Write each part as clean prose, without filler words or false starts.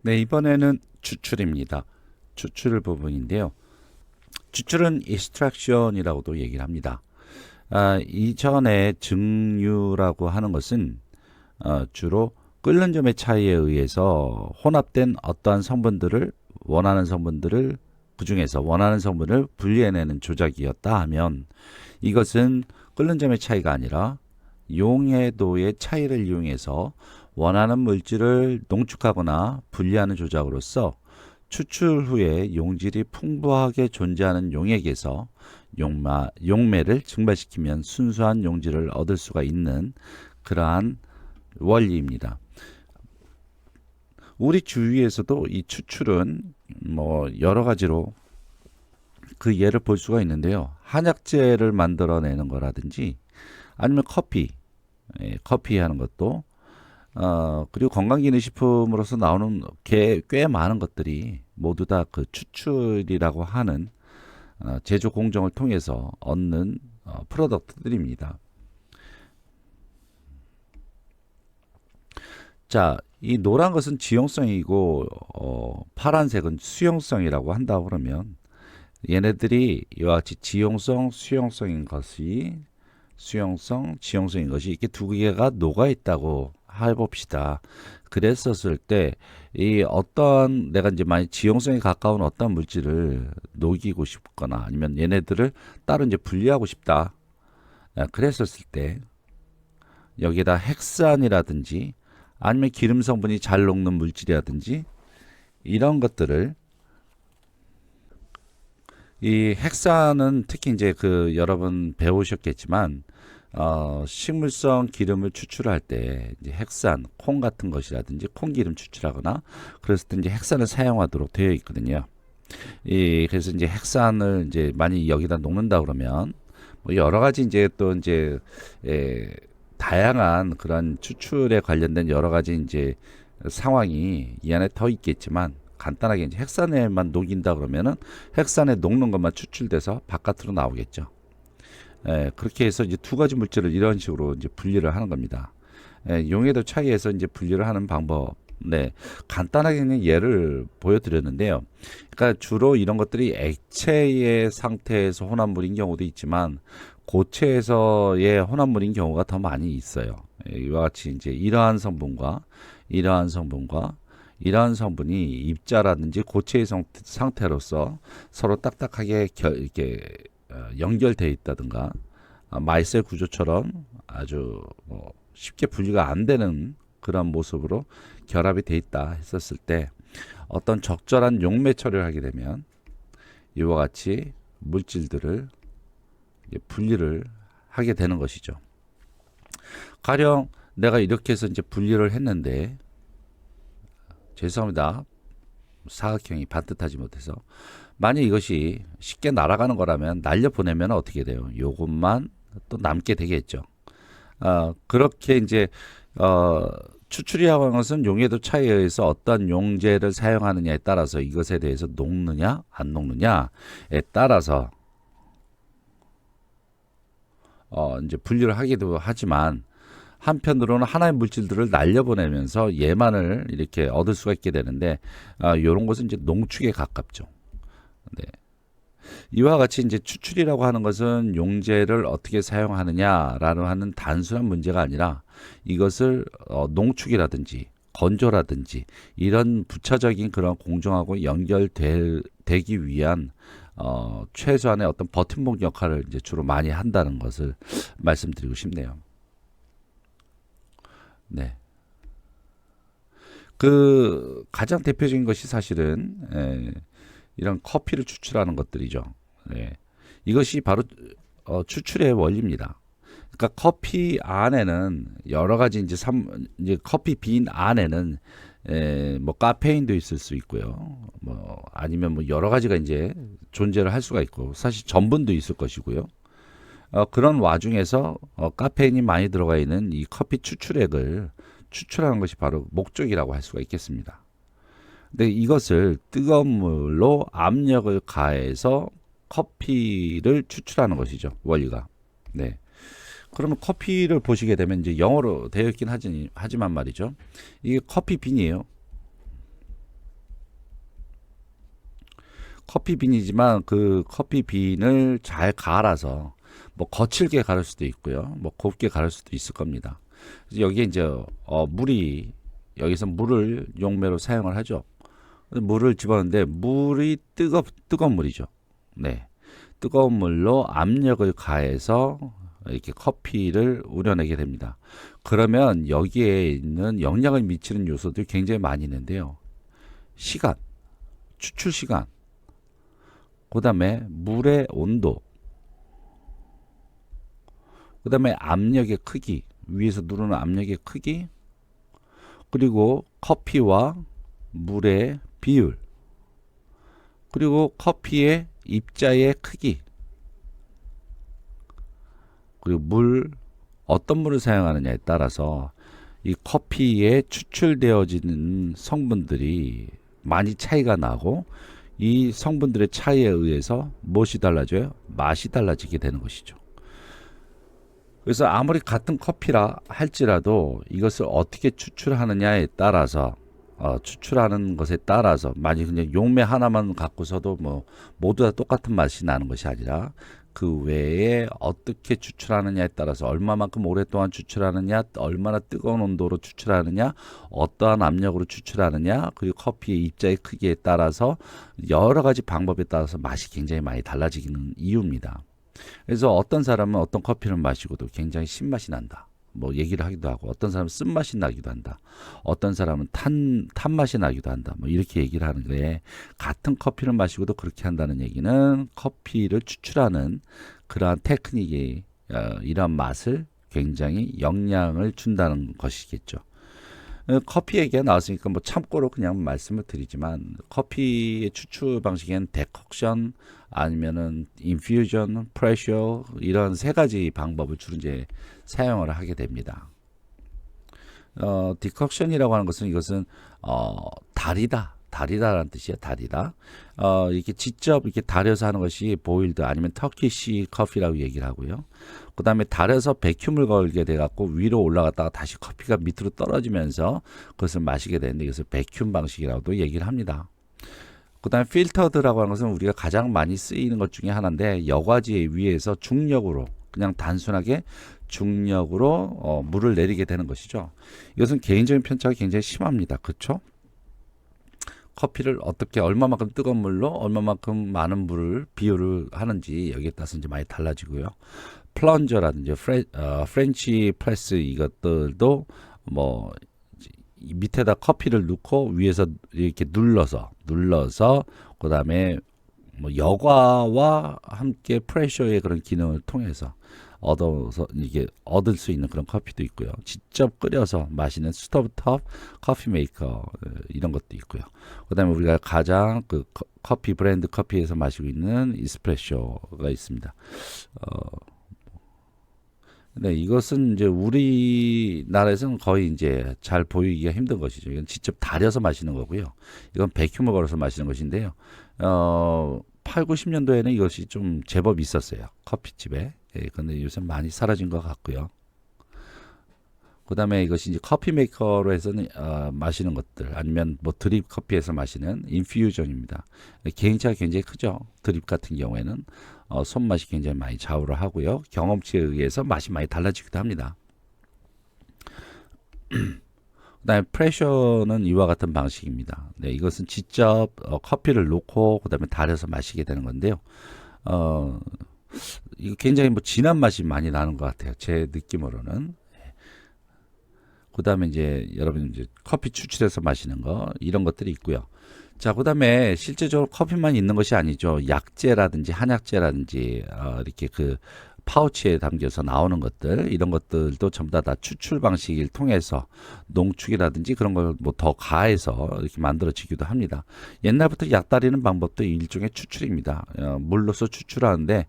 네, 이번에는 추출입니다. 추출 부분인데요. 추출은 extraction이라고도 얘기를 합니다. 이전에 증류라고 하는 것은 주로 끓는 점의 차이에 의해서 혼합된 어떠한 성분들을 그 중에서 원하는 성분을 분리해내는 조작이었다 하면 이것은 끓는 점의 차이가 아니라 용해도의 차이를 이용해서 원하는 물질을 농축하거나 분리하는 조작으로서 추출 후에 용질이 풍부하게 존재하는 용액에서 용매를 증발시키면 순수한 용질을 얻을 수가 있는 그러한 원리입니다. 우리 주위에서도 이 추출은 여러 가지로 그 예를 볼 수가 있는데요. 한약재를 만들어내는 거라든지 아니면 커피 하는 것도 그리고 건강기능식품으로서 나오는 꽤 많은 것들이 모두 다 그 추출이라고 하는 제조 공정을 통해서 얻는 프로덕트들입니다. 자, 이 노란 것은 지용성이고 파란색은 수용성이라고 한다 그러면 얘네들이 이와 같이 수용성, 지용성인 것이 이렇게 두 개가 녹아 있다고 해봅시다. 그랬었을 때 이 어떤 내가 이제 많이 지용성에 가까운 어떤 물질을 녹이고 싶거나 아니면 얘네들을 따로 이제 분리하고 싶다. 그랬었을 때 여기에다 헥산이라든지 아니면 기름 성분이 잘 녹는 물질이라든지 이런 것들을 이 헥산은 특히 이제 그 여러분 배우셨겠지만 식물성 기름을 추출할 때 이제 헥산, 콩 같은 것이라든지 콩기름 추출하거나 그랬을 때 이제 헥산을 사용하도록 되어 있거든요. 그래서 이제 헥산을 이제 많이 여기다 녹는다 그러면 뭐 여러 가지 이제 또 이제 다양한 그런 추출에 관련된 여러 가지 이제 상황이 이 안에 더 있겠지만 간단하게 이제 헥산에만 녹인다 그러면은 헥산에 녹는 것만 추출돼서 바깥으로 나오겠죠. 그렇게 해서 이제 두 가지 물질을 이런 식으로 이제 분리를 하는 겁니다. 용해도 차이에서 이제 분리를 하는 방법. 네, 간단하게 그냥 예를 보여드렸는데요. 그러니까 주로 이런 것들이 액체의 상태에서 혼합물인 경우도 있지만 고체에서의 혼합물인 경우가 더 많이 있어요. 이와 같이 이제 이러한 성분과 이러한 성분이 입자라든지 고체의 상태로서 서로 딱딱하게 이렇게 연결되어 있다든가 마이셀 구조처럼 아주 쉽게 분리가 안 되는 그런 모습으로 결합이 돼 있다 했었을 때 어떤 적절한 용매 처리를 하게 되면 이와 같이 물질들을 분리를 하게 되는 것이죠. 가령 내가 이렇게 해서 이제 분리를 했는데 죄송합니다. 사각형이 반듯하지 못해서 만약 이것이 쉽게 날아가는 거라면 날려보내면 어떻게 돼요? 요것만 또 남게 되겠죠. 그렇게 이제 추출이라고 하는 것은 용해도 차이에 의해서 어떤 용제를 사용하느냐에 따라서 이것에 대해서 녹느냐 안 녹느냐에 따라서 이제 분리를 하기도 하지만 한편으로는 하나의 물질들을 날려보내면서 얘만을 이렇게 얻을 수가 있게 되는데 이런 것은 이제 농축에 가깝죠. 네. 이와 같이 이제 추출이라고 하는 것은 용제를 어떻게 사용하느냐라는 하는 단순한 문제가 아니라 이것을 농축이라든지 건조라든지 이런 부차적인 그런 공정하고 연결되기 위한 최소한의 어떤 버팀목 역할을 이제 주로 많이 한다는 것을 말씀드리고 싶네요. 네. 그 가장 대표적인 것이 사실은 이런 커피를 추출하는 것들이죠. 예. 이것이 바로 추출의 원리입니다. 그러니까 커피 안에는 여러 가지 이제 커피 빈 안에는 뭐 카페인도 있을 수 있고요. 뭐 아니면 뭐 여러 가지가 이제 존재를 할 수가 있고 사실 전분도 있을 것이고요. 그런 와중에서 카페인이 많이 들어가 있는 이 커피 추출액을 추출하는 것이 바로 목적이라고 할 수가 있겠습니다. 근데 이것을 뜨거운 물로 압력을 가해서 커피를 추출하는 것이죠. 원리가. 네. 그러면 커피를 보시게 되면 이제 영어로 되어 있긴 하지만 말이죠. 이게 커피 빈이에요. 커피빈이지만 그 커피빈을 잘 갈아서 뭐 거칠게 갈을 수도 있고요. 뭐 곱게 갈을 수도 있을 겁니다. 그래서 여기에 이제 물이 여기서 물을 용매로 사용을 하죠. 물을 집어넣는데 물이 뜨거운 물이죠. 네. 뜨거운 물로 압력을 가해서 이렇게 커피를 우려내게 됩니다. 그러면 여기에 있는 영향을 미치는 요소들이 굉장히 많이 있는데요. 시간, 추출 시간, 그 다음에 물의 온도, 그 다음에 압력의 크기, 위에서 누르는 압력의 크기, 그리고 커피와 물의 비율, 그리고 커피의 입자의 크기, 그리고 어떤 물을 사용하느냐에 따라서 이 커피에 추출되어지는 성분들이 많이 차이가 나고, 이 성분들의 차이에 의해서 무엇이 달라져요? 맛이 달라지게 되는 것이죠. 그래서 아무리 같은 커피라 할지라도 이것을 어떻게 추출하느냐에 따라서 추출하는 것에 따라서, 만약 그냥 용매 하나만 갖고서도 뭐 모두 다 똑같은 맛이 나는 것이 아니라 그 외에 어떻게 추출하느냐에 따라서, 얼마만큼 오랫동안 추출하느냐, 얼마나 뜨거운 온도로 추출하느냐, 어떠한 압력으로 추출하느냐, 그리고 커피의 입자의 크기에 따라서 여러 가지 방법에 따라서 맛이 굉장히 많이 달라지는 이유입니다. 그래서 어떤 사람은 어떤 커피를 마시고도 굉장히 신맛이 난다, 뭐 얘기를 하기도 하고, 어떤 사람은 쓴맛이 나기도 한다, 어떤 사람은 탄맛이 나기도 한다, 뭐 이렇게 얘기를 하는 거에, 같은 커피를 마시고도 그렇게 한다는 얘기는 커피를 추출하는 그러한 테크닉이 이러한 맛을 굉장히 영향을 준다는 것이겠죠. 커피 얘기가 나왔으니까 뭐 참고로 그냥 말씀을 드리지만, 커피의 추출 방식에는 데콕션, 아니면은 인퓨전, 프레셔, 이런 세 가지 방법을 주로 이제 사용을 하게 됩니다. 디콕션이라고 하는 것은, 이것은 달이다라는 뜻이에요. 달이다. 이렇게 직접 이렇게 달여서 하는 것이 보일드, 아니면 터키시 커피라고 얘기를 하고요. 그 다음에 달여서 백큐을 걸게 돼 갖고 위로 올라갔다가 다시 커피가 밑으로 떨어지면서 그것을 마시게 되는데, 이것을 백큐 방식이라고도 얘기를 합니다. 그 다음에 필터드라고 하는 것은 우리가 가장 많이 쓰이는 것 중에 하나인데, 여과지 위에서 중력으로, 그냥 단순하게 중력으로 물을 내리게 되는 것이죠. 이것은 개인적인 편차가 굉장히 심합니다. 그렇죠? 커피를 어떻게, 얼마만큼 뜨거운 물로 얼마만큼 많은 물을 비율을 하는지 여기에 따라서 이제 많이 달라지고요. 플런저라든지 프렌치 프레스, 이것들도 뭐 밑에다 커피를 넣고 위에서 이렇게 눌러서 그 다음에 뭐 여과와 함께 프레셔의 그런 기능을 통해서 이게 얻을 수 있는 그런 커피도 있고요. 직접 끓여서 마시는 스토브톱 커피 메이커, 이런 것도 있고요. 그 다음에 우리가 가장 그 커피 브랜드 커피에서 마시고 있는 이스프레소가 있습니다. 네, 이것은 이제 우리나라에서는 거의 이제 잘 보이기가 힘든 것이죠. 이건 직접 달여서 마시는 거고요. 이건 백큐머 걸어서 마시는 것인데요. 8, 90년도에는 이것이 좀 제법 있었어요. 커피집에. 예, 근데 요새 많이 사라진 것 같고요. 그 다음에 이것이 이제 커피 메이커로 해서는 마시는 것들, 아니면 뭐 드립 커피에서 마시는 인퓨전입니다. 개인차가 굉장히 크죠. 드립 같은 경우에는 손맛이 굉장히 많이 좌우를 하고요. 경험치에 의해서 맛이 많이 달라지기도 합니다. 그 다음에 프레셔는 이와 같은 방식입니다. 네, 이것은 직접 커피를 놓고 그 다음에 달여서 마시게 되는 건데요. 이거 굉장히 뭐 진한 맛이 많이 나는 것 같아요. 제 느낌으로는. 그 다음에 이제 여러분 이제 커피 추출해서 마시는 거, 이런 것들이 있고요. 자, 그 다음에 실제적으로 커피만 있는 것이 아니죠. 약재라든지 한약재라든지 이렇게 그 파우치에 담겨서 나오는 것들, 이런 것들도 전부 다 추출 방식을 통해서 농축이라든지 그런 걸 뭐 더 가해서 이렇게 만들어지기도 합니다. 옛날부터 약 다리는 방법도 일종의 추출입니다. 물로서 추출하는데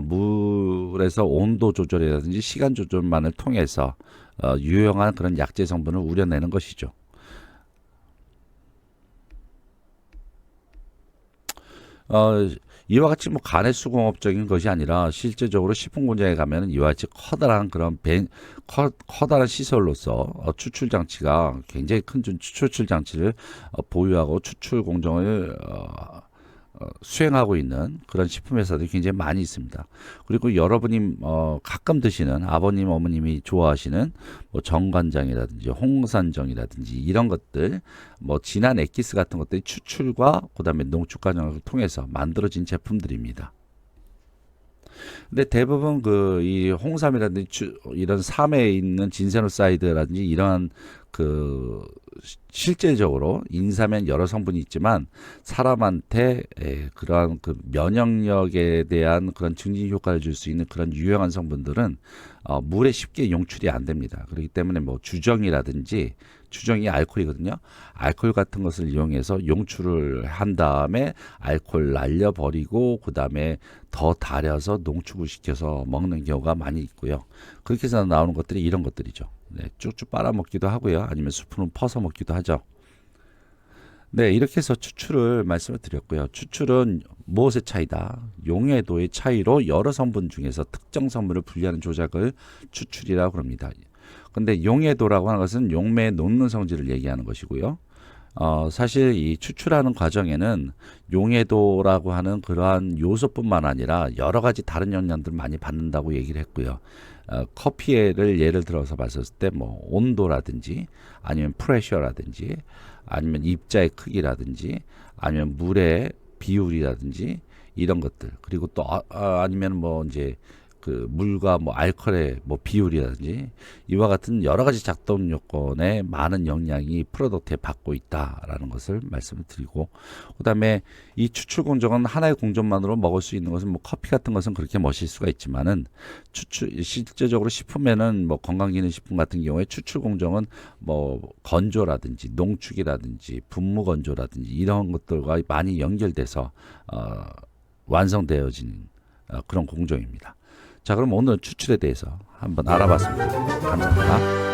물에서 온도 조절이라든지 시간 조절만을 통해서 유용한 그런 약재 성분을 우려내는 것이죠. 이와 같이 뭐 간의 수공업적인 것이 아니라, 실제적으로 식품 공장에 가면은 이와 같이 커다란 그런 커다란 시설로서 추출 장치가, 굉장히 큰 추출 장치를 보유하고 추출 공정을 수행하고 있는 그런 식품 회사들이 굉장히 많이 있습니다. 그리고 여러분이 가끔 드시는 아버님, 어머님이 좋아하시는 뭐 정관장이라든지 홍산정이라든지 이런 것들, 뭐 진한 엑기스 같은 것들이 추출과 그다음에 농축 과정을 통해서 만들어진 제품들입니다. 근데 대부분 그 이 홍삼이라든지 이런 삼에 있는 진세노사이드라든지 이러한 그 실제적으로 인삼엔 여러 성분이 있지만 사람한테 그러한 그 면역력에 대한 그런 증진 효과를 줄 수 있는 그런 유용한 성분들은 물에 쉽게 용출이 안 됩니다. 그렇기 때문에 뭐 주정이라든지 주정이 알코올이거든요. 알코올 같은 것을 이용해서 용출을 한 다음에 알코올 날려버리고 그 다음에 더 달여서 농축을 시켜서 먹는 경우가 많이 있고요. 그렇게 해서 나오는 것들이 이런 것들이죠. 네, 쭉쭉 빨아먹기도 하고요. 아니면 스푼은 퍼서 먹기도 하죠. 네, 이렇게 해서 추출을 말씀을 드렸고요. 추출은 무엇의 차이다? 용해도의 차이로 여러 성분 중에서 특정 성분을 분리하는 조작을 추출이라고 합니다. 근데 용해도라고 하는 것은 용매에 녹는 성질을 얘기하는 것이고요. 사실 이 추출하는 과정에는 용해도라고 하는 그러한 요소뿐만 아니라 여러 가지 다른 영향들 많이 받는다고 얘기를 했고요. 커피를 예를 들어서 봤을 때 뭐 온도라든지 아니면 프레셔라든지 아니면 입자의 크기라든지 아니면 물의 비율이라든지 이런 것들 그리고 또 아니면 뭐 이제 그 물과 뭐 알코올의 뭐 비율이라든지 이와 같은 여러 가지 작동 요건에 많은 영향이 프로덕트에 받고 있다라는 것을 말씀을 드리고 그다음에 이 추출 공정은 하나의 공정만으로 먹을 수 있는 것은 뭐 커피 같은 것은 그렇게 마실 수가 있지만은 추출 실제적으로 식품에는 뭐 건강기능식품 같은 경우에 추출 공정은 뭐 건조라든지 농축이라든지 분무 건조라든지 이런 것들과 많이 연결돼서 완성되어진 그런 공정입니다. 자, 그럼 오늘 추출에 대해서 한번 알아봤습니다. 감사합니다.